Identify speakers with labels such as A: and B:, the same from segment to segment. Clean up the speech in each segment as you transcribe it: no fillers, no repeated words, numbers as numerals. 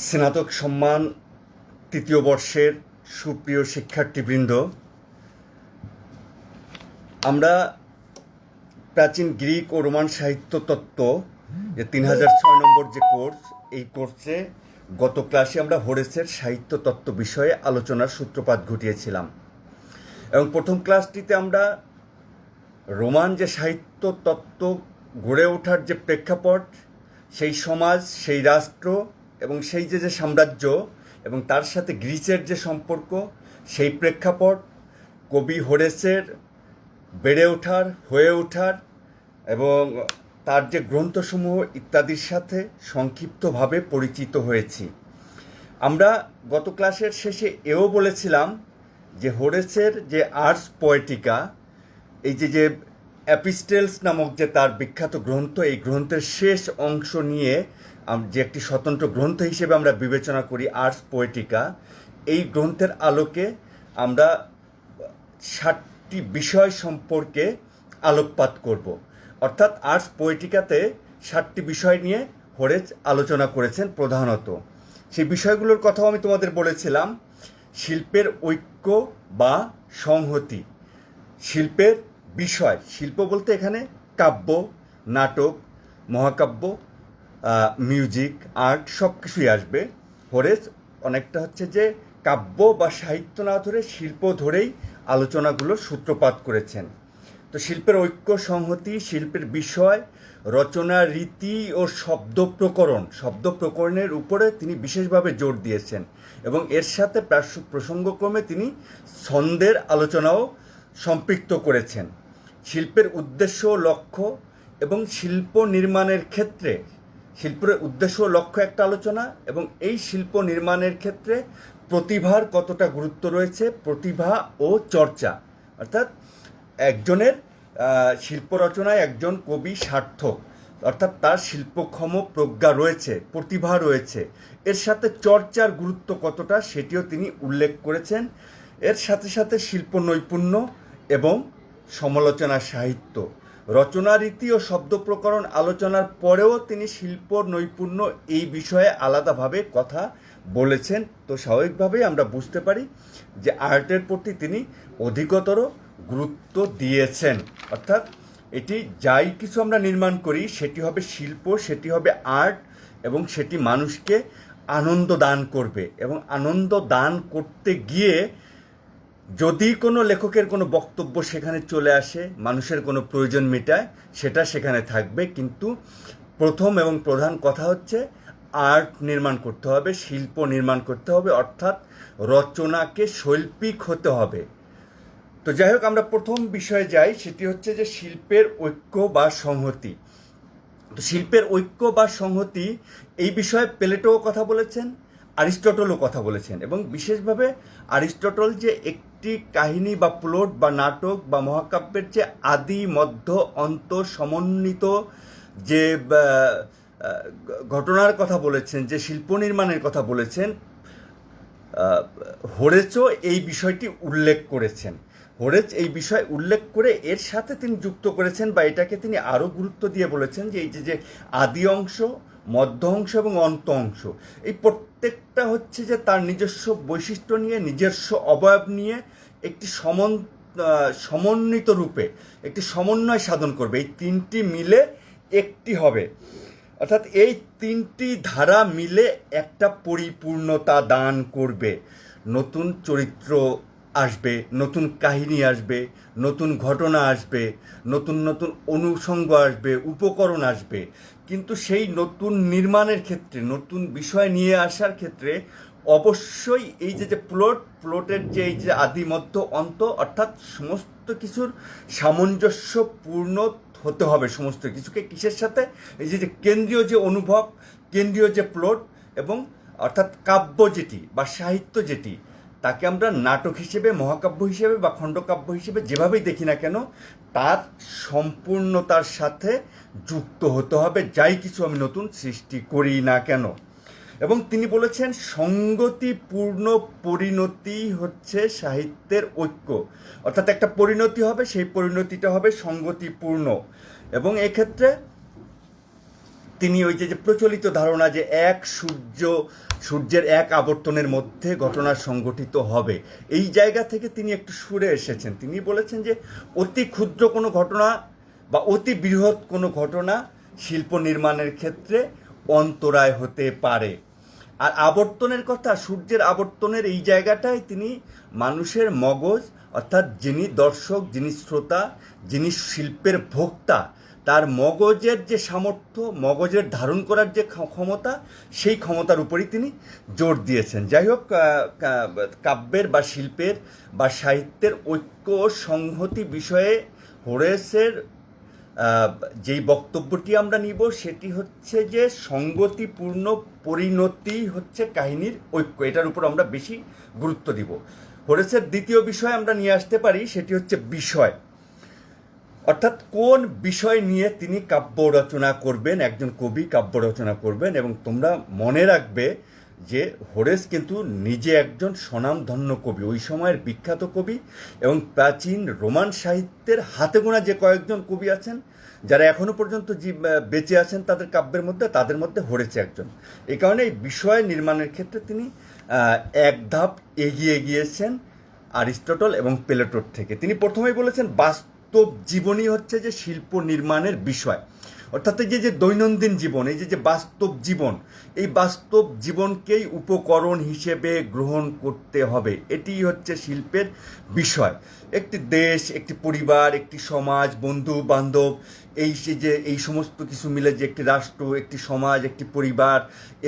A: স্নাতক সম্মান তৃতীয় বর্ষের সুপ্রিয় শিক্ষার্থীবৃন্দ, আমরা প্রাচীন গ্রিক ও রোমান সাহিত্য তত্ত্ব যে 3006 নম্বর যে কোর্স, এই কোর্সে গত ক্লাসে আমরা হোরেসের সাহিত্য তত্ত্ব বিষয়ে আলোচনার সূত্রপাত ঘটিয়েছিলাম এবং প্রথম ক্লাসটিতে আমরা রোমান যে সাহিত্য তত্ত্ব গড়ে ওঠার যে প্রেক্ষাপট, সেই সমাজ, সেই রাষ্ট্র এবং সেই যে সাম্রাজ্য এবং তার সাথে গ্রিসের যে সম্পর্ক, সেই প্রেক্ষাপট, কবি হোরেসের বেড়ে ওঠার, হয়ে ওঠার এবং তার যে গ্রন্থসমূহ ইত্যাদির সাথে সংক্ষিপ্তভাবে পরিচিত হয়েছি। আমরা গত ক্লাসের শেষে এও বলেছিলাম যে হোরেসের যে আর্স পোয়েটিকা, এই যে অ্যাপিস্টেলস নামক যে তার বিখ্যাত গ্রন্থ, এই গ্রন্থের শেষ অংশ নিয়ে যে একটি স্বতন্ত্র গ্রন্থ হিসেবে আমরা বিবেচনা করি আর্স পোয়েটিকা, এই গ্রন্থের আলোকে আমরা 7টি বিষয় সম্পর্কে আলোকপাত করব। অর্থাৎ আর্স পোয়েটিকাতে 7টি বিষয় নিয়ে হোরেস আলোচনা করেছেন প্রধানত। সেই বিষয়গুলোর কথাও আমি তোমাদের বলেছিলাম। শিল্পের ঐক্য বা সংহতি, শিল্পের বিষয়, শিল্প বলতে এখানে কাব্য, নাটক, মহাকাব্য, মিউজিক, আর্ট সব কিছুই আসবে। হোরেস অনেকটা হচ্ছে যে কাব্য বা সাহিত্য না ধরে শিল্প ধরেই আলোচনাগুলোর সূত্রপাত করেছেন। তো শিল্পের ঐক্য, সংহতি, শিল্পের বিষয়, রচনা রীতি ও শব্দ প্রকরণের উপরে তিনি বিশেষভাবে জোর দিয়েছেন এবং এর সাথে প্রসঙ্গক্রমে তিনি ছন্দের আলোচনাও সম্পৃক্ত করেছেন। শিল্পের উদ্দেশ্য ও লক্ষ্য এবং শিল্প নির্মাণের ক্ষেত্রে, শিল্পের উদ্দেশ্য ও লক্ষ্য একটা আলোচনা এবং এই শিল্প নির্মাণের ক্ষেত্রে প্রতিভার কতটা গুরুত্ব রয়েছে, প্রতিভা ও চর্চা, অর্থাৎ একজনের শিল্প রচনায় একজন কবি সার্থক, অর্থাৎ তার শিল্পক্ষম প্রজ্ঞা রয়েছে, প্রতিভা রয়েছে, এর সাথে চর্চার গুরুত্ব কতটা সেটিও তিনি উল্লেখ করেছেন। এর সাথে সাথে শিল্প নৈপুণ্য এবং সমালোচনা সাহিত্য, রচনা রীতি ও শব্দ প্রকরণ আলোচনার পরেও তিনি শিল্প নৈপুণ্য এই বিষয়ে আলাদাভাবে কথা বলেছেন। তো স্বাভাবিকভাবেই আমরা বুঝতে পারি যে আর্টের প্রতি তিনি অধিকতর গুরুত্ব দিয়েছেন। অর্থাৎ এটি যাই কিছু আমরা নির্মাণ করি সেটি হবে শিল্প, সেটি হবে আর্ট এবং সেটি মানুষকে আনন্দ দান করবে এবং আনন্দ দান করতে গিয়ে যদি কোনো লেখকের কোনো বক্তব্য সেখানে চলে আসে, মানুষের কোনো প্রয়োজন মেটায়, সেটা সেখানে থাকবে। কিন্তু প্রথম এবং প্রধান কথা হচ্ছে আর্ট নির্মাণ করতে হবে, শিল্প নির্মাণ করতে হবে, অর্থাৎ রচনাকে শৈল্পিক হতে হবে। তো যাই হোক, আমরা প্রথম বিষয়ে যাই, সেটি হচ্ছে যে শিল্পের ঐক্য বা সংহতি। তো শিল্পের ঐক্য বা সংহতি এই বিষয়ে প্লেটোও কথা বলেছেন, অ্যারিস্টটলও কথা বলেছেন এবং বিশেষভাবে অ্যারিস্টটল যে একটি কাহিনী বা প্লট বা নাটক বা মহাকাব্যের যে আদি মধ্য অন্ত সমন্বিত যে ঘটনার কথা বলেছেন, যে শিল্প নির্মাণের কথা বলেছেন, হোরেসও এই বিষয়টি উল্লেখ করেছেন। হোরেস এই বিষয় উল্লেখ করে এর সাথে তিনি যুক্ত করেছেন বা এটাকে তিনি আরও গুরুত্ব দিয়ে বলেছেন যে এই যে আদি অংশ, মধ্য অংশ এবং অন্ত অংশ, এই প্রত্যেকটা হচ্ছে যে তার নিজস্ব বৈশিষ্ট্য নিয়ে, নিজস্ব অবয়ব নিয়ে একটি সমন্বিত রূপে একটি সমন্বয় সাধন করবে। এই তিনটি মিলে একটি হবে, অর্থাৎ এই তিনটি ধারা মিলে একটা পরিপূর্ণতা দান করবে। নতুন চরিত্র আসবে, নতুন কাহিনী আসবে, নতুন ঘটনা আসবে, নতুন নতুন অনুষঙ্গ আসবে, উপকরণ আসবে। কিন্তু সেই নতুন নির্মাণের ক্ষেত্রে, নতুন বিষয় নিয়ে আসার ক্ষেত্রে অবশ্যই এই যে প্লটের যে এই যে আদি মধ্য অন্ত, অর্থাৎ সমস্ত কিছুর সামঞ্জস্যপূর্ণ হতে হবে। সমস্ত কিছুকে কিসের সাথে, এই যে কেন্দ্রীয় যে অনুভব, কেন্দ্রীয় যে প্লট এবং অর্থাৎ কাব্য যেটি বা সাহিত্য যেটি, তাকে আমরা নাটক হিসেবে, মহাকাব্য হিসেবে বা খণ্ডকাব্য হিসেবে যেভাবেই দেখি না কেন, তার সম্পূর্ণতার সাথে যুক্ত হতে হবে, যাই কিছু আমি নতুন সৃষ্টি করি না কেন। এবং তিনি বলেছেন সঙ্গতিপূর্ণ পরিণতি হচ্ছে সাহিত্যের ঐক্য, অর্থাৎ একটা পরিণতি হবে, সেই পরিণতিটা হবে সঙ্গতিপূর্ণ। এবং এক্ষেত্রে তিনি ওই যে প্রচলিত ধারণা যে সূর্যের এক আবর্তনের মধ্যে ঘটনা সংঘটিত হবে, এই জায়গা থেকে তিনি একটু সরে এসেছেন। তিনি বলেছেন যে অতি ক্ষুদ্র কোনো ঘটনা বা অতি বৃহৎ কোনো ঘটনা শিল্প নির্মাণের ক্ষেত্রে অন্তরায় হতে পারে। আর আবর্তনের কথা, সূর্যের আবর্তনের এই জায়গাটায় তিনি মানুষের মগজ, অর্থাৎ যিনি দর্শক, যিনি শ্রোতা, যিনি শিল্পের ভোক্তা, তার মগজের যে সামর্থ্য, মগজের ধারণ করার যে ক্ষমতা, সেই ক্ষমতার উপরই তিনি জোর দিয়েছেন। যাই হোক, কাব্যের বা শিল্পের বা সাহিত্যের ঐক্য ও সংহতি বিষয়ে হোরেসের যেই বক্তব্যটি আমরা নিব সেটি হচ্ছে যে সঙ্গতিপূর্ণ পরিণতি হচ্ছে কাহিনীর ঐক্য, এটার উপর আমরা বেশি গুরুত্ব দিব। হোরেসের দ্বিতীয় বিষয় আমরা নিয়ে আসতে পারি, সেটি হচ্ছে বিষয়, অর্থাৎ কোন বিষয় নিয়ে তিনি কাব্য রচনা করবেন, একজন কবি কাব্য রচনা করবেন। এবং তোমরা মনে রাখবে যে হোরেস কিন্তু নিজে একজন স্বনামধন্য কবি, ওই সময়ের বিখ্যাত কবি, এবং প্রাচীন রোমান সাহিত্যের হাতে গোনা যে কয়েকজন কবি আছেন যারা এখনও পর্যন্ত বেঁচে আছেন তাদের কাব্যের মধ্যে, তাদের মধ্যে হোরেস একজন। এই কারণে এই বিষয় নির্মাণের ক্ষেত্রে তিনি এক ধাপ এগিয়ে গিয়েছেন অ্যারিস্টটল এবং প্লেটোর থেকে। তিনি প্রথমেই বলেছেন বাস্তব জীবনই হচ্ছে যে শিল্প নির্মাণের বিষয়, অর্থাৎ এই যে দৈনন্দিন জীবন, এই যে বাস্তব জীবন, এই বাস্তব জীবনকেই উপকরণ হিসেবে গ্রহণ করতে হবে, এটি হচ্ছে শিল্পের বিষয়। একটি দেশ, একটি পরিবার, একটি সমাজ, বন্ধু বান্ধব, এই সমস্ত কিছু মিলে যে একটি রাষ্ট্র, একটি সমাজ, একটি পরিবার,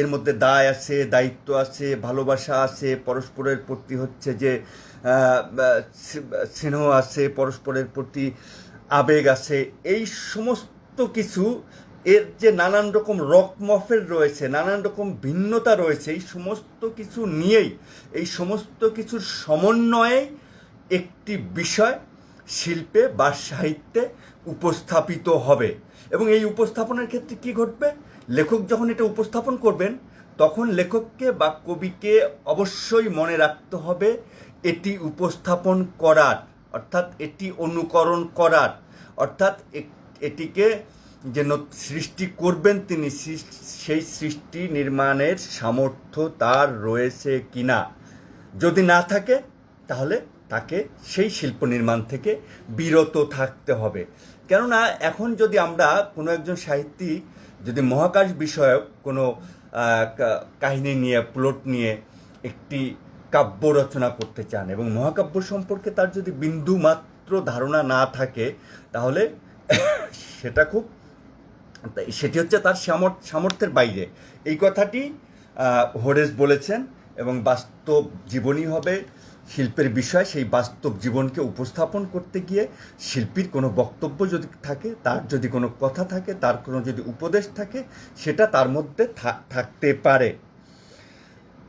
A: এর মধ্যে দায় আছে, দায়িত্ব আছে, ভালোবাসা আছে, পরস্পরের প্রতি হচ্ছে যে স্নেহ আছে, পরস্পরের প্রতি আবেগ আছে, এই সমস্ত কিছু, এর যে নানান রকম রকমফের রয়েছে, নানান রকম ভিন্নতা রয়েছে, এই সমস্ত কিছু নিয়েই, এই সমস্ত কিছুর সমন্বয়ে একটি বিষয় শিল্পে বা সাহিত্যে উপস্থাপিত হবে। এবং এই উপস্থাপনের ক্ষেত্রে কি ঘটবে, লেখক যখন এটা উপস্থাপন করবেন তখন লেখককে বা কবিকে অবশ্যই মনে রাখতে হবে এটি উপস্থাপন করার, অর্থাৎ এটি অনুকরণ করার, অর্থাৎ এটিকে যে সৃষ্টি করবেন তিনি, সেই সৃষ্টি নির্মাণের সামর্থ্য তার রয়েছে কিনা। যদি না থাকে তাহলে তাকে সেই শিল্প নির্মাণ থেকে বিরত থাকতে হবে। কেননা এখন যদি আমরা কোনো একজন সাহিত্যিক যদি মহাকাশ বিষয়ক কোনো কাহিনী নিয়ে, প্লট নিয়ে একটি কাব্য রচনা করতে চান এবং মহাকাব্য সম্পর্কে তার যদি বিন্দু মাত্র ধারণা না থাকে, তাহলে সেটি হচ্ছে তার সামর্থ্যের বাইরে। এই কথাটি হোরেস বলেছেন। এবং বাস্তব জীবনই হবে শিল্পের বিষয়। সেই বাস্তব জীবনকে উপস্থাপন করতে গিয়ে শিল্পীর কোনো বক্তব্য যদি থাকে, তার যদি কোনো কথা থাকে, তার কোনো যদি উপদেশ থাকে, সেটা তার মধ্যে থাকতে পারে।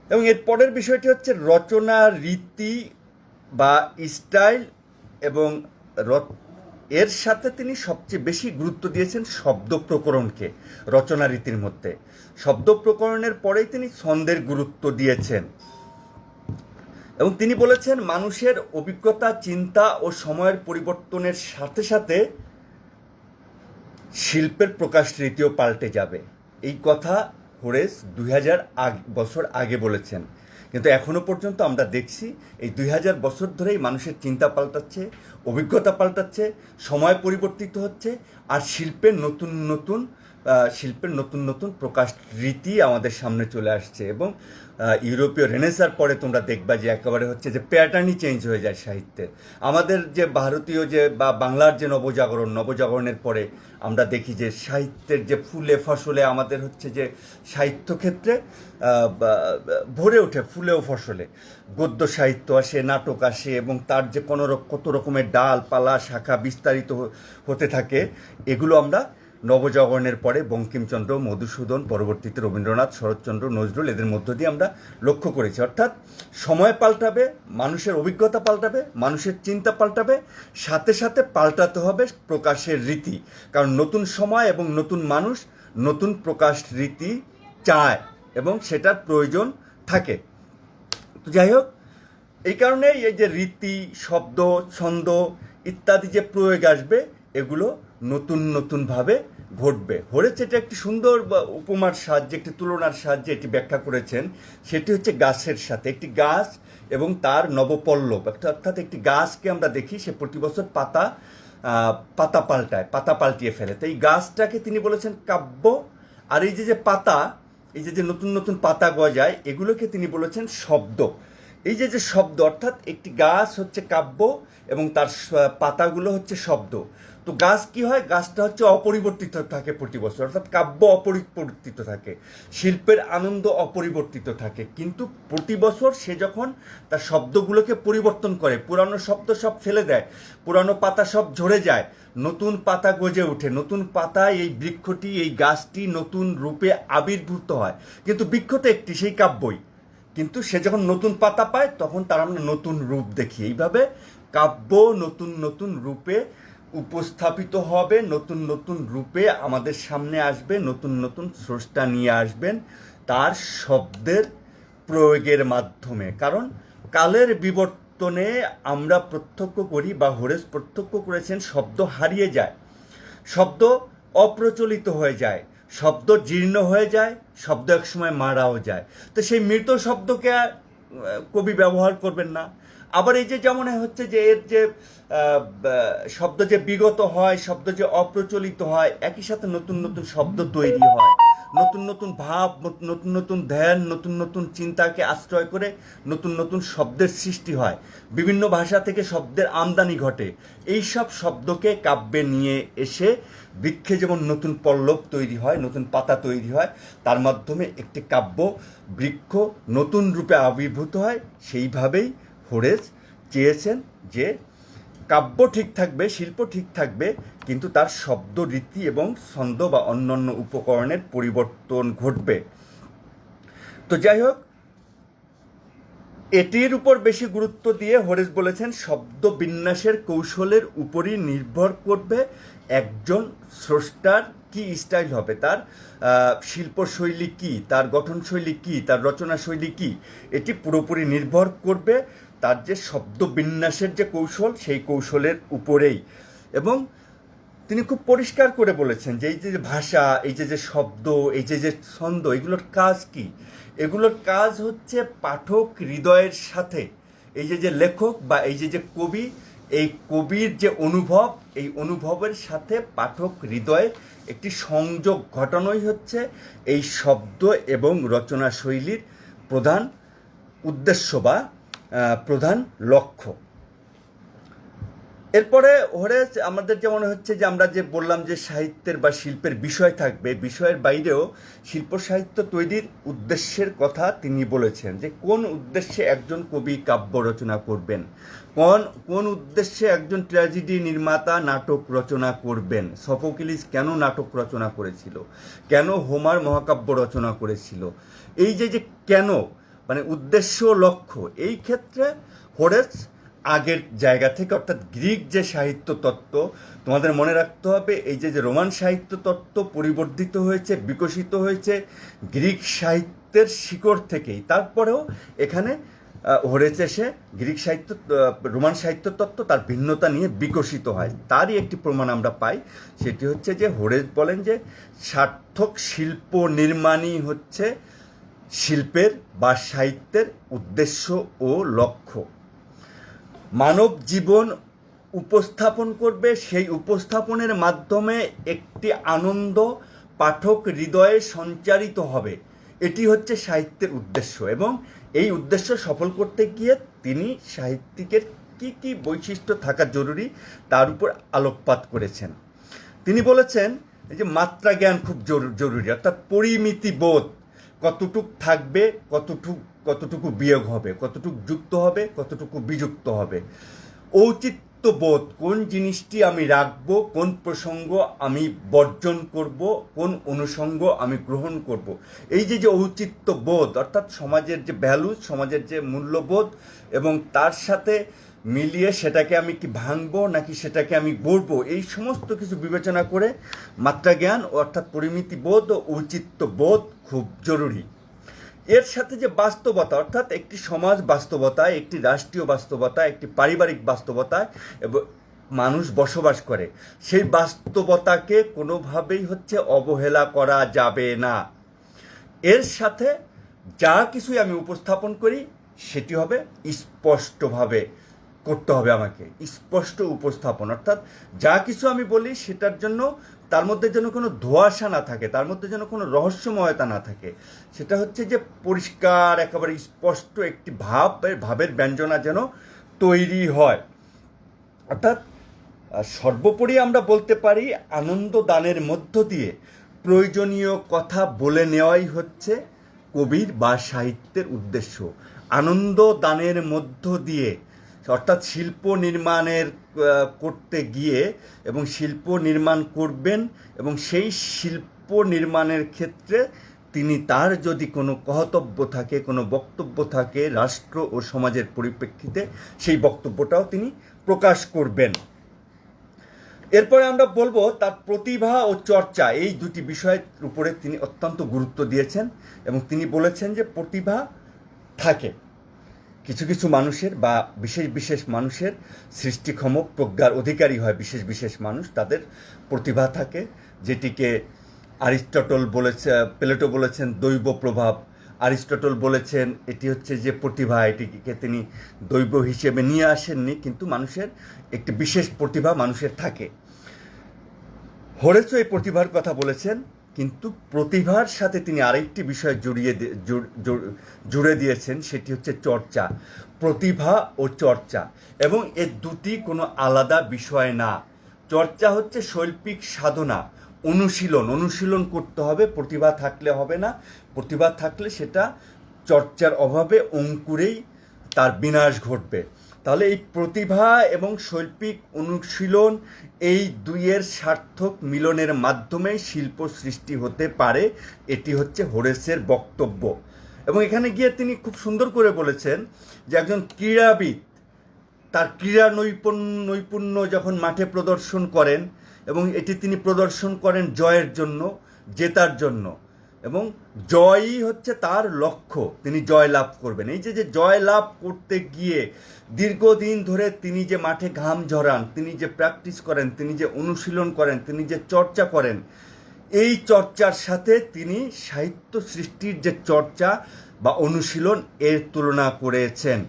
A: এবং এর পরের বিষয়টি হচ্ছে রচনা রীতি বা স্টাইল, এবং এর সাথে তিনি সবচেয়ে বেশি গুরুত্ব দিয়েছেন শব্দ প্রকরণকে রচনা রীতির মধ্যে। শব্দ প্রকরণের পরেই তিনি ছন্দের গুরুত্ব দিয়েছেন। এবং তিনি বলেছেন মানুষের অভিজ্ঞতা, চিন্তা ও সময়ের পরিবর্তনের সাথে সাথে শিল্পের প্রকাশ রীতিও পাল্টে যাবে। এই কথা হোরেস 2000 বছর আগে বলেছেন, কিন্তু এখনও পর্যন্ত আমরা দেখছি এই 2000 বছর ধরেই মানুষের চিন্তা পাল্টাচ্ছে, অভিজ্ঞতা পাল্টাচ্ছে, সময় পরিবর্তিত হচ্ছে, আর শিল্পের নতুন নতুন প্রকাশ রীতি আমাদের সামনে চলে আসছে। এবং ইউরোপীয় রেনেসার পরে তোমরা দেখবা যে একেবারে হচ্ছে যে প্যাটার্নই চেঞ্জ হয়ে যায় সাহিত্যের। আমাদের যে ভারতীয় যে বা বাংলার যে নবজাগরণের পরে আমরা দেখি যে সাহিত্যের যে ফুলে ফসলে আমাদের হচ্ছে যে সাহিত্যক্ষেত্রে ভরে ওঠে ফুলে ও ফসলে। গদ্য সাহিত্য আসে, নাটক আসে, এবং তার যে কত রকমের ডালপালা শাখা বিস্তারিত হতে থাকে। এগুলো আমরা নবজাগরণের পরে বঙ্কিমচন্দ্র, মধুসূদন, পরবর্তীতে রবীন্দ্রনাথ, শরৎচন্দ্র, নজরুল, এদের মধ্য দিয়ে আমরা লক্ষ্য করেছি। অর্থাৎ সময় পাল্টাবে, মানুষের অভিজ্ঞতা পাল্টাবে, মানুষের চিন্তা পাল্টাবে, সাথে সাথে পাল্টাতে হবে প্রকাশের রীতি। কারণ নতুন সময় এবং নতুন মানুষ নতুন প্রকাশ রীতি চায় এবং সেটার প্রয়োজন থাকে। তো যাই হোক, এই কারণেই এই যে রীতি, শব্দ, ছন্দ ইত্যাদি যে প্রয়োগ আসবে, এগুলো নতুনভাবে ঘটবে। হোরেস এটা একটি সুন্দর উপমার সাহায্যে, একটি তুলনার সাহায্যে এটি ব্যাখ্যা করেছেন। সেটি হচ্ছে গাছের সাথে, একটি গাছ এবং তার নবপল্লব, অর্থাৎ একটি গাছকে আমরা দেখি সে প্রতি বছর পাতা পাল্টায়, পাতা পাল্টিয়ে ফেলে। তো এই গাছটাকে তিনি বলেছেন কাব্য, আর এই যে পাতা, এই যে নতুন নতুন পাতা গজায়, এগুলোকে তিনি বলেছেন শব্দ। এই যে শব্দ, অর্থাৎ একটি গাছ হচ্ছে কাব্য এবং তার পাতাগুলো হচ্ছে শব্দ। তো গাছ কি হয়, গাছটা হচ্ছে অপরিবর্তিত থাকে প্রতি বছর, অর্থাৎ কাব্য অপরিবর্তিত থাকে, শিল্পের আনন্দ অপরিবর্তিত থাকে। কিন্তু প্রতি বছর সে যখন তার শব্দগুলোকে পরিবর্তন করে, পুরানো শব্দ সব ফেলে দেয়, পুরানো পাতা সব ঝরে যায়, নতুন পাতা গজে ওঠে, নতুন পাতায় এই বৃক্ষটি, এই গাছটি নতুন রূপে আবির্ভূত হয়। কিন্তু বৃক্ষ তো একটি, সেই কাব্যই, কিন্তু সে যখন নতুন পাতা পায় তখন তার আমরা নতুন রূপ দেখি। এইভাবে কাব্য নতুন নতুন রূপে উপস্থাপিত হবে, নতুন নতুন রূপে আমাদের সামনে আসবে, নতুন নতুন স্রষ্টা নিয়ে আসবেন তার শব্দের প্রয়োগের মাধ্যমে। কারণ কালের বিবর্তনে আমরা প্রত্যক্ষ করি, বা হোরেস প্রত্যক্ষ করেছেন, শব্দ হারিয়ে যায়, শব্দ অপ্রচলিত হয়ে যায়, শব্দ জীর্ণ হয়ে যায়, শব্দ একসময় মারাও যায়। তো সেই মৃত শব্দকে কবি ব্যবহার করবেন না। আবার এই যে যেমন হচ্ছে যে এর যে শব্দ যে বিগত হয়, শব্দ যে অপ্রচলিত হয়, একই সাথে নতুন নতুন শব্দ তৈরি হয়, নতুন নতুন ভাব, নতুন নতুন ধ্যান, নতুন নতুন চিন্তাকে আশ্রয় করে নতুন নতুন শব্দের সৃষ্টি হয়, বিভিন্ন ভাষা থেকে শব্দের আমদানি ঘটে। এই সব শব্দকে কাব্যে নিয়ে এসে বৃক্ষে যেমন নতুন পল্লব তৈরি হয়, নতুন পাতা তৈরি হয়, তার মাধ্যমে একটি কাব্য বৃক্ষ নতুন রূপে আবির্ভূত হয়। সেইভাবেই হোরেস চেয়েছেন যে কাব্য ঠিক থাকবে, শিল্প ঠিক থাকবে, কিন্তু তার শব্দ রীতি এবং ছন্দ বা অন্যান্য উপকরণের পরিবর্তন ঘটবে। তো যাই হোক, এটির উপর বেশি গুরুত্ব দিয়ে হোরেস বলেছেন শব্দ বিন্যাসের কৌশলের উপরই নির্ভর করবে একজন স্রষ্টার কি স্টাইল হবে, তার শিল্পশৈলী কী, তার গঠনশৈলী কী, তার রচনাশৈলী কী, এটি পুরোপুরি নির্ভর করবে তার যে শব্দ বিন্যাসের যে কৌশল, সেই কৌশলের উপরেই। এবং তিনি খুব পরিষ্কার করে বলেছেন যে এই যে ভাষা, এই যে শব্দ, এই যে ছন্দ, এগুলোর কাজ কি? এগুলোর কাজ হচ্ছে পাঠক হৃদয়ের সাথে, এই যে লেখক বা এই যে কবি, এই কবির যে অনুভব, এই অনুভবের সাথে পাঠক হৃদয়ে একটি সংযোগ ঘটানোই হচ্ছে এই শব্দ এবং রচনা শৈলীর প্রধান উদ্দেশ্য বা প্রধান লক্ষ্য। এরপরে হোরেস আমাদের যেমন হচ্ছে যে আমরা যে বললাম যে সাহিত্যের বা শিল্পের বিষয় থাকবে, বিষয়ের বাইরেও শিল্প সাহিত্য তৈরির উদ্দেশ্যের কথা তিনি বলেছেন, যে কোন উদ্দেশ্যে একজন কবি কাব্য রচনা করবেন, কোন উদ্দেশ্যে একজন ট্র্যাজেডি নির্মাতা নাটক রচনা করবেন। সফোক্লিস কেন নাটক রচনা করেছিল, কেন হোমার মহাকাব্য রচনা করেছিল, এই যে কেন, মানে উদ্দেশ্য লক্ষ্য, এই ক্ষেত্রে হোরেস আগের জায়গা থেকে, অর্থাৎ গ্রিক যে সাহিত্য তত্ত্ব, তোমাদের মনে রাখতে হবে এই যে রোমান সাহিত্য তত্ত্ব পরিবর্ধিত হয়েছে, বিকশিত হয়েছে গ্রিক সাহিত্যের শিকড় থেকেই। তারপরেও এখানে হোরেস এসে গ্রিক সাহিত্য, রোমান সাহিত্য তত্ত্ব তার ভিন্নতা নিয়ে বিকশিত হয়। তারই একটি প্রমাণ আমরা পাই, সেটি হচ্ছে যে হোরেস বলেন যে সার্থক শিল্প নির্মাণই হচ্ছে শিল্পের বা সাহিত্যের উদ্দেশ্য ও লক্ষ্য। মানব জীবন উপস্থাপন করবে, সেই উপস্থাপনের মাধ্যমে একটি আনন্দ পাঠক হৃদয়ে সঞ্চারিত হবে, এটি হচ্ছে সাহিত্যের উদ্দেশ্য। এবং এই উদ্দেশ্য সফল করতে গিয়ে তিনি সাহিত্যিকের কি কি বৈশিষ্ট্য থাকা জরুরি তার উপর আলোকপাত করেছেন। তিনি বলেছেন যে মাত্রা জ্ঞান খুব জরুরি, অর্থাৎ পরিমিতি বোধ কতটুক থাকবে, কতটুকু বিয়োগ হবে, কতটুকু যুক্ত হবে, কতটুকু বিযুক্ত হবে। ঔচিত্য বোধ, কোন জিনিসটি আমি রাখবো, কোন প্রসঙ্গ আমি বর্জন করব, কোন অনুষঙ্গ আমি গ্রহণ করব। এই যে ঔচিত্য বোধ, অর্থাৎ সমাজের যে ভ্যালু, সমাজের যে মূল্যবোধ, এবং তার সাথে মিলিয়ে সেটাকে আমি কি ভাঙবো নাকি সেটাকে আমি গড়বো, এই সমস্ত কিছু বিবেচনা করে মাত্রা জ্ঞান অর্থাৎ পরিমিতি বোধ ও ঔচিত্য বোধ খুব জরুরি। এর সাথে যে বাস্তবতা, অর্থাৎ একটি সমাজ বাস্তবতায়, একটি রাষ্ট্রীয় বাস্তবতায়, একটি পারিবারিক বাস্তবতায় মানুষ বসবাস করে, সেই বাস্তবতাকে কোনোভাবেই হচ্ছে অবহেলা করা যাবে না। এর সাথে যা কিছুই আমি উপস্থাপন করি সেটি হবে স্পষ্টভাবে করতে হবে, আমাকে স্পষ্ট উপস্থাপন, অর্থাৎ যা কিছু আমি বলি সেটার জন্য তার মধ্যে যেন কোনো ধোঁয়াশা না থাকে, তার মধ্যে যেন কোনো রহস্যময়তা না থাকে, সেটা হচ্ছে যে পরিষ্কার একেবারে স্পষ্ট একটি ভাবের ব্যঞ্জনা যেন তৈরি হয়। অর্থাৎ সর্বোপরি আমরা বলতে পারি আনন্দ দানের মধ্য দিয়ে প্রয়োজনীয় কথা বলে নেওয়াই হচ্ছে কবির বা সাহিত্যের উদ্দেশ্য। আনন্দ দানের মধ্য দিয়ে, অর্থাৎ শিল্প নির্মাণের করতে গিয়ে এবং শিল্প নির্মাণ করবেন এবং সেই শিল্প নির্মাণের ক্ষেত্রে তিনি তার যদি কোনো কর্তব্য থাকে, কোনো বক্তব্য থাকে রাষ্ট্র ও সমাজের পরিপ্রেক্ষিতে, সেই বক্তব্যটাও তিনি প্রকাশ করবেন। এরপরে আমরা বলবো তার প্রতিভা ও চর্চা, এই দুটি বিষয়ের উপরে তিনি অত্যন্ত গুরুত্ব দিয়েছেন এবং তিনি বলেছেন যে প্রতিভা থাকে কিছু কিছু মানুষের বা বিশেষ বিশেষ মানুষের, সৃষ্টিক্ষম প্রজ্ঞার অধিকারী হয় বিশেষ বিশেষ মানুষ, তাদের প্রতিভা থাকে, যেটিকে অ্যারিস্টটল বলেছে, প্লেটো বলেছেন দৈব প্রভাব। অ্যারিস্টটল বলেছেন এটি হচ্ছে যে প্রতিভা, এটিকে তিনি দৈব হিসেবে নিয়ে আসেননি, কিন্তু মানুষের একটি বিশেষ প্রতিভা মানুষের থাকে। হোরেসও এই প্রতিভার কথা বলেছেন, কিন্তু প্রতিভার সাথে তিনি আরেকটি বিষয় জুড়ে দিয়েছেন, সেটি হচ্ছে চর্চা। প্রতিভা ও চর্চা, এবং এ দুটি কোনো আলাদা বিষয় না। চর্চা হচ্ছে শৈল্পিক সাধনা, অনুশীলন করতে হবে, প্রতিভা থাকলে হবে না। প্রতিভা থাকলে সেটা চর্চার অভাবে অঙ্কুরেই তার বিনাশ ঘটবে। তাহলে এই প্রতিভা এবং শৈল্পিক অনুশীলন, এই দুইয়ের সার্থক মিলনের মাধ্যমে শিল্প সৃষ্টি হতে পারে, এটি হচ্ছে হোরেসের বক্তব্য। এবং এখানে গিয়ে তিনি খুব সুন্দর করে বলেছেন যে একজন ক্রীড়াবিদ তার ক্রীড়া নৈপুণ্য যখন মাঠে প্রদর্শন করেন, এবং এটি তিনি প্রদর্শন করেন জয়ের জন্য, জেতার জন্য, এবং জয়ই হচ্ছে তার লক্ষ্য, তিনি জয় লাভ করবেন। এই যে জয় লাভ করতে গিয়ে দীর্ঘদিন ধরে তিনি যে মাঠে ঘাম ঝরান, তিনি যে প্র্যাকটিস করেন, তিনি যে অনুশীলন করেন, তিনি যে চর্চা করেন, এই চর্চার সাথে তিনি সাহিত্য সৃষ্টির যে চর্চা বা অনুশীলন এর তুলনা করেছেন।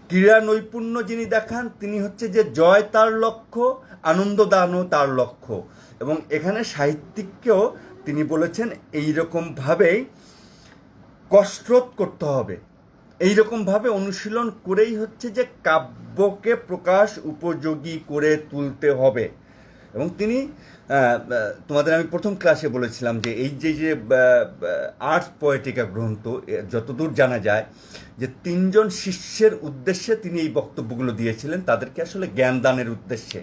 A: ক্রীড়া নৈপুণ্য যিনি দেখান তিনি হচ্ছে যে জয় তার লক্ষ্য, আনন্দ দানও তার লক্ষ্য। এবং এখানে সাহিত্যিককেও তিনি বলেছেন এইরকমভাবেই কসরত করতে হবে, এইরকমভাবে অনুশীলন করেই হচ্ছে যে কাব্যকে প্রকাশ উপযোগী করে তুলতে হবে। এবং তিনি তোমাদের আমি প্রথম ক্লাসে বলেছিলাম যে এই যে আর্টস পোয়েটিকা গ্রন্থ, যতদূর জানা যায় যে তিনজন শিষ্যের উদ্দেশ্যে তিনি এই বক্তব্যগুলো দিয়েছিলেন, তাদেরকে আসলে জ্ঞান দানের উদ্দেশ্যে।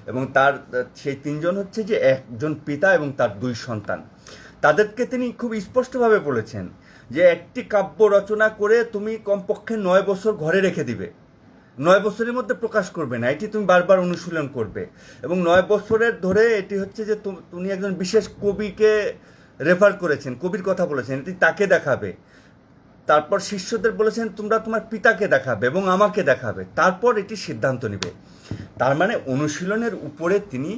A: এবং তার সেই তিনজন হচ্ছে যে একজন পিতা এবং তার দুই সন্তান। তাদেরকে তিনি খুব স্পষ্টভাবে বলেছেন যে একটি কাব্য রচনা করে তুমি কমপক্ষে 9 বছর ঘরে রেখে দিবে, 9 বছরের মধ্যে প্রকাশ করবে না, এটি তুমি বারবার অনুশীলন করবে। এবং 9 বছরের ধরে এটি হচ্ছে যে তুমি একজন বিশেষ কবিকে রেফার করেছেন, কবির কথা বলেছেন, এটি তাকে দেখাবে। তারপর শিষ্যদের বলেছেন তোমরা তোমার পিতাকে দেখাবে এবং আমাকে দেখাবে, তারপর এটি সিদ্ধান্ত নেবে। তার মানে অনুশীলনের উপরে তিনি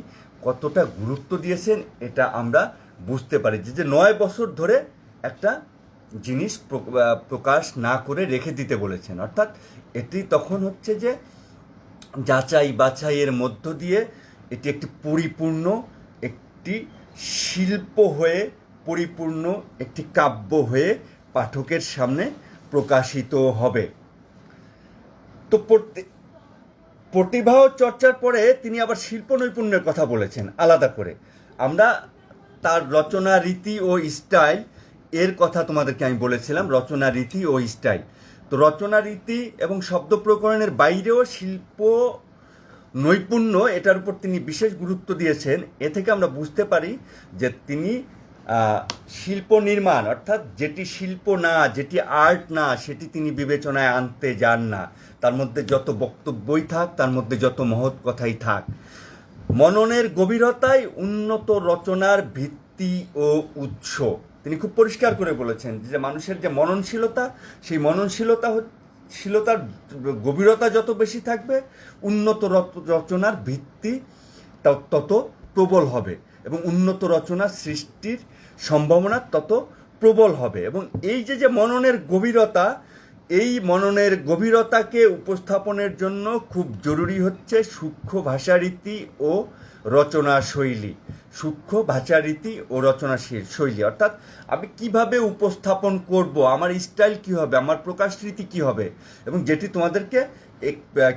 A: কতটা গুরুত্ব দিয়েছেন এটা আমরা বুঝতে পারি, যে 9 বছর ধরে একটা জিনিস প্রকাশ না করে রেখে দিতে বলেছেন। অর্থাৎ এটি তখন হচ্ছে যে যাচাই বাছাইয়ের মধ্য দিয়ে এটি একটি পরিপূর্ণ একটি শিল্প হয়ে, পরিপূর্ণ একটি কাব্য হয়ে পাঠকের সামনে প্রকাশিত হবে। তো প্রতিভা ও চর্চার পরে তিনি আবার শিল্প নৈপুণ্যের কথা বলেছেন আলাদা করে। আমরা তার রচনা রীতি ও স্টাইল এর কথা তোমাদেরকে আমি বলেছিলাম, রচনা রীতি ও স্টাইল। তো রচনা রীতি এবং শব্দ প্রকরণের বাইরেও শিল্প নৈপুণ্য, এটার উপর তিনি বিশেষ গুরুত্ব দিয়েছেন। এ থেকে আমরা বুঝতে পারি যে তিনি শিল্প নির্মাণ, অর্থাৎ যেটি শিল্প না, যেটি আর্ট না, সেটি তিনি বিবেচনায় আনতে যান না। তার মধ্যে যত বক্তব্যই থাক, তার মধ্যে যত মহৎ কথাই থাক, মননের গভীরতাই উন্নত রচনার ভিত্তি ও উৎস। তিনি খুব পরিষ্কার করে বলেছেন যে মানুষের যে মননশীলতা, সেই মননশীলতা সৃষ্টিশীলতার গভীরতা যত বেশি থাকবে, উন্নত রচনার ভিত্তি তত প্রবল হবে এবং উন্নত রচনার সৃষ্টির সম্ভাবনা তত প্রবল হবে। এবং এই যে মননের গভীরতা, এই মননের গভীরতাকে উপস্থাপনের জন্য খুব জরুরি হচ্ছে সূক্ষ্ম ভাষারীতি ও রচনা শৈলী। সূক্ষ্ম ভাষারীতি ও রচনা শৈলী অর্থাৎ আমি কিভাবে উপস্থাপন করব, আমার স্টাইল কী হবে, আমার প্রকাশ রীতি কী হবে। এবং যেটি তোমাদেরকে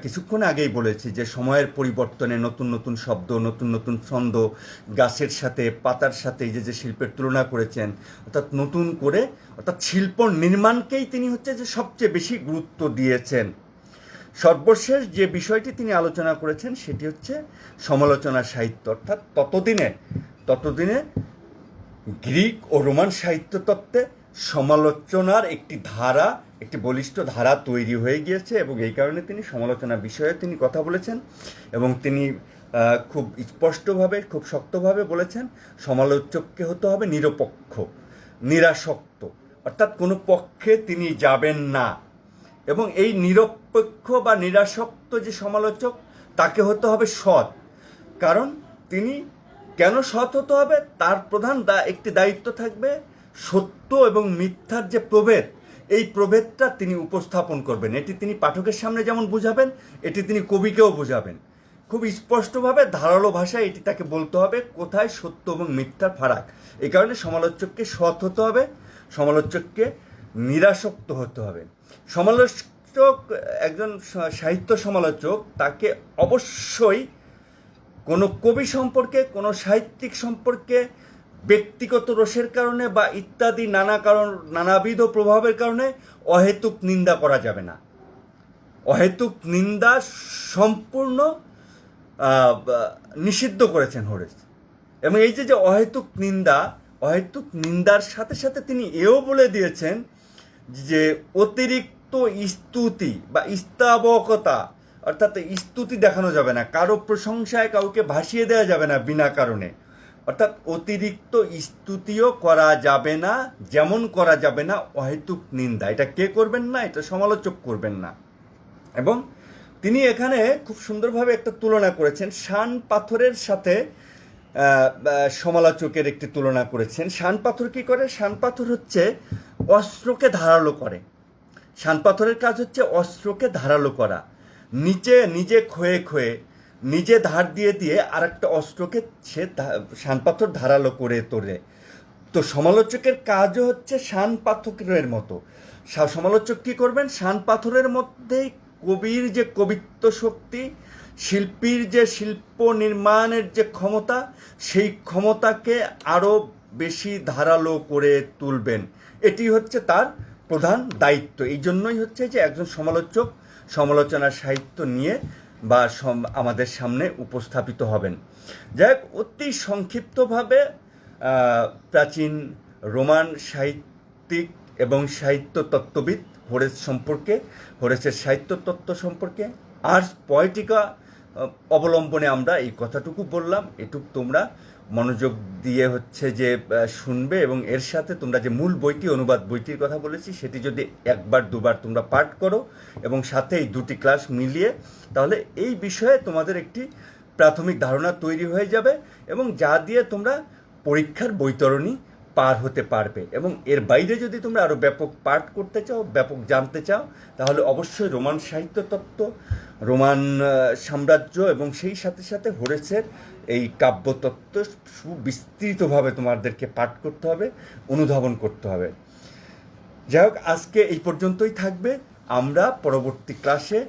A: কিছুক্ষণ আগেই বলেছি যে সময়ের পরিবর্তনে নতুন নতুন শব্দ, নতুন নতুন ছন্দ, গাছের সাথে পাতার সাথে এই যে শিল্পের তুলনা করেছেন, অর্থাৎ নতুন করে অর্থাৎ শিল্প নির্মাণকেই তিনি হচ্ছে যে সবচেয়ে বেশি গুরুত্ব দিয়েছেন। সর্বশেষ যে বিষয়টি তিনি আলোচনা করেছেন সেটি হচ্ছে সমালোচনা সাহিত্য। অর্থাৎ ততদিনে গ্রিক ও রোমান সাহিত্য তত্ত্বে সমালোচনার একটি বলিষ্ঠ ধারা তৈরি হয়ে গিয়েছে এবং এই কারণে তিনি সমালোচনা বিষয়ে তিনি কথা বলেছেন এবং তিনি খুব স্পষ্টভাবে, খুব শক্তভাবে বলেছেন সমালোচককে হতে হবে নিরপেক্ষ, নিরাসক্ত, অর্থাৎ কোনো পক্ষে তিনি যাবেন না। এবং এই নিরপেক্ষ বা নিরাসক্ত যে সমালোচক, তাকে হতে হবে সৎ। কারণ তিনি কেন সৎ হতে হবে, তার প্রধান একটি দায়িত্ব থাকবে সত্য এবং মিথ্যার যে প্রভেদ, এই প্রভেদটা তিনি উপস্থাপন করবেন। এটি তিনি পাঠকের সামনে যেমন বুঝাবেন, এটি তিনি কবিকেও বুঝাবেন। খুব স্পষ্টভাবে ধারালো ভাষায় এটি তাকে বলতে হবে কোথায় সত্য এবং মিথ্যার ফারাক। এই কারণে সমালোচককে সৎ হতে হবে, সমালোচককে নিরাসক্ত হতে হবে। সমালোচক, একজন সাহিত্য সমালোচক, তাকে অবশ্যই কোনো কবি সম্পর্কে, কোনো সাহিত্যিক সম্পর্কে ব্যক্তিগত রোষের কারণে বা ইত্যাদি নানাবিধ প্রভাবের কারণে অহেতুক নিন্দা করা যাবে না। অহেতুক নিন্দা সম্পূর্ণ নিষিদ্ধ করেছেন হোরেস। এবং এই যে অহেতুক নিন্দার সাথে সাথে তিনি এও বলে দিয়েছেন যে অতিরিক্ত স্তুতি বা স্তাবকতা, অর্থাৎ স্তুতি দেখানো যাবে না, কারো প্রশংসায় কাউকে ভাসিয়ে দেওয়া যাবে না বিনা কারণে। অর্থাৎ অতিরিক্ত স্তুতিও করা যাবে না, যেমন করা যাবে না অহেতুক নিন্দা। এটা কে করবেন না? এটা সমালোচক করবেন না। এবং তিনি এখানে খুব সুন্দরভাবে একটা তুলনা করেছেন, শান পাথরের সাথে সমালোচকের একটি তুলনা করেছেন। শান পাথর কী করে? শান পাথর হচ্ছে অস্ত্রকে ধারালো করে। শান পাথরের কাজ হচ্ছে অস্ত্রকে ধারালো করা, নিজে ক্ষয়ে নিজে ধার দিয়ে আরেকটা অস্ত্রকে সে শান পাথর ধারালো করে তোলে। তো সমালোচকের কাজও হচ্ছে শান পাথরের মতো। সমালোচক কী করবেন? শান পাথরের মধ্যেই কবির যে কবিত্ব শক্তি, শিল্পীর যে শিল্প নির্মাণের যে ক্ষমতা, সেই ক্ষমতাকে আরও বেশি ধারালো করে তুলবেন। এটি হচ্ছে তার প্রধান দায়িত্ব। এই জন্যই হচ্ছে যে একজন সমালোচক সমালোচনা সাহিত্য নিয়ে বা আমাদের সামনে উপস্থাপিত হবেন। যাই হোক, অতি সংক্ষিপ্তভাবে প্রাচীন রোমান সাহিত্যিক এবং সাহিত্য তত্ত্ববিদ হোরেসের সাহিত্য তত্ত্ব সম্পর্কে আর্স পয়েটিকা অবলম্বনে আমরা এই কথাটুকু বললাম। এটুকু তোমরা মনোযোগ দিয়ে হচ্ছে যে শুনবে এবং এর সাথে তোমরা যে মূল বইটি, অনুবাদ বইটির কথা বলেছি, সেটি যদি একবার দুবার তোমরা পাঠ করো এবং সাথে এই দুটি ক্লাস মিলিয়ে, তাহলে এই বিষয়ে তোমাদের একটি প্রাথমিক ধারণা তৈরি হয়ে যাবে এবং যা দিয়ে তোমরা পরীক্ষার বৈতরণী পার হতে পারবে। এবং এর বাইরে যদি তোমরা আরও ব্যাপক পাঠ করতে চাও, ব্যাপক জানতে চাও, তাহলে অবশ্যই রোমান সাহিত্য তত্ত্ব, রোমান সাম্রাজ্য এবং সেই সাথে সাথে হোরেসের এই কাব্যতত্ত্ব সুবিস্তৃতভাবে তোমাদেরকে পাঠ করতে হবে, অনুধাবন করতে হবে। যাই হোক, আজকে এই পর্যন্তই থাকবে। আমরা পরবর্তী ক্লাসে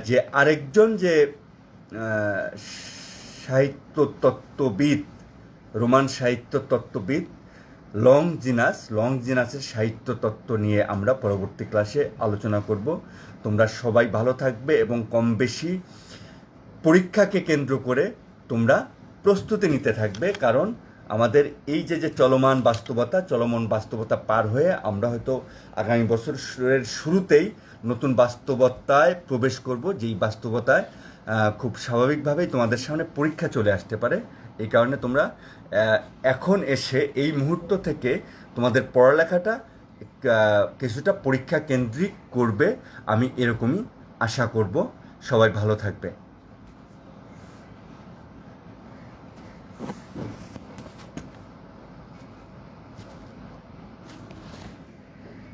A: যে আরেকজন যে সাহিত্য তত্ত্ববিদ, রোমান সাহিত্য তত্ত্ববিদ লংজিনাসের সাহিত্য তত্ত্ব নিয়ে আমরা পরবর্তী ক্লাসে আলোচনা করব। তোমরা সবাই ভালো থাকবে এবং কম বেশি পরীক্ষাকে কেন্দ্র করে তোমরা প্রস্তুতি নিতে থাকবে। কারণ আমাদের এই যে চলমান বাস্তবতা পার হয়ে আমরা হয়তো আগামী বছরের শুরুতেই নতুন বাস্তবতায় প্রবেশ করব, যেই বাস্তবতায় খুব স্বাভাবিকভাবেই তোমাদের সামনে পরীক্ষা চলে আসতে পারে। এই কারণে তোমরা এখন এসে এই মুহূর্ত থেকে তোমাদের পড়ালেখাটা কিছুটা পরীক্ষা কেন্দ্রিক করবে, আমি এরকমই আশা করব। সবাই ভালো থাকবে।